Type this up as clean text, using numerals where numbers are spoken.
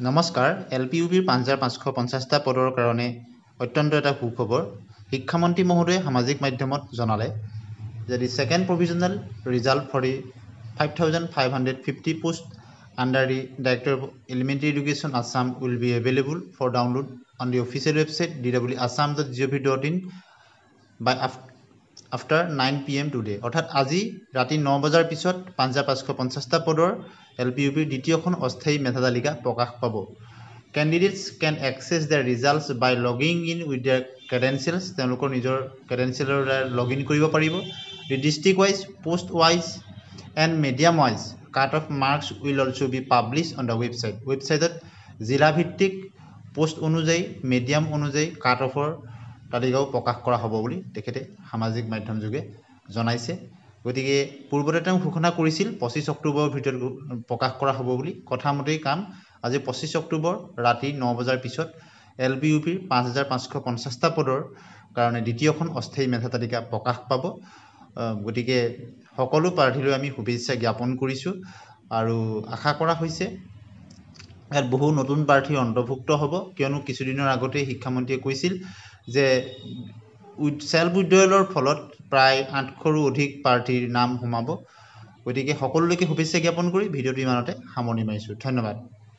নমস্কাৰ এলপিইউপিৰ ৫৫৫০টা পদৰ কাৰণে অত্যন্ত এটা সুখবৰ শিক্ষামন্ত্ৰী মহোদয়ে সামাজিক মাধ্যমত জনালে যে the second provisional result for the 5,550 post under the director of elementary education Assam will be available for download on the official website dwassam.gov.in by after 9 PM today অৰ্থাৎ আজি ৰাতি 9 বজাৰ পিছত ৫৫৫০টা পদৰ এলপিইউপিৰ দ্বিতীয়খন অস্থায়ী মেধা তালিকা প্ৰকাশ পাব। Candidates can access their results by logging in with their credentials তেওঁলোকৰ নিজৰ ক্ৰেডেঞ্চিয়েলৰ দ্বাৰা লগ ইন কৰিব পাৰিব। The district wise post wise and medium wise cut off marks will also' be published on the ৱেবছাইটত জিলাভিত্তিক পোষ্ট অনুযায়ী medium অনুযায়ী কাট অফৰ তালিকাও প্ৰকাশ কৰা হ'ব বুলি তেখেতে সামাজিক মাধ্যম যোগে জনাইছে। গতিকে পূৰ্বতে তেওঁ ঘোষণা কৰিছিল 25 অক্টোবৰৰ ভিতৰত প্ৰকাশ কৰা হ'ব বুলি কথামতেই কাম আজি 25 অক্টোবৰ ৰাতি 9 বজাৰ পিছত এলপিইউপিৰ ৫৫৫০টা পদৰ কাৰণে দ্বিতীয়খন অস্থায়ী মেধা তালিকা প্ৰকাশ পাব। গতিকে সকলো প্ৰাৰ্থীলৈ আমি শুভেচ্ছা জ্ঞাপন কৰিছোঁ আৰু আশা কৰা হৈছে ইয়াত বহু নতুন প্ৰাৰ্থী অন্তৰ্ভুক্ত হ'ব কিয়নো কিছুদিনৰ আগতে শিক্ষামন্ত্ৰীয়ে কৈছিল যে চেল্ফ উইথড্ৰয়েলৰ ফলত প্ৰায় ৮০০ৰো অধিক প্ৰাৰ্থীৰ নাম সোমাব। গতিকে সকলোলৈকে শুভেচ্ছা জ্ঞাপন কৰি ভিডিঅ'টো ইমানতে সামৰণি মাৰিছোঁ। ধন্যবাদ।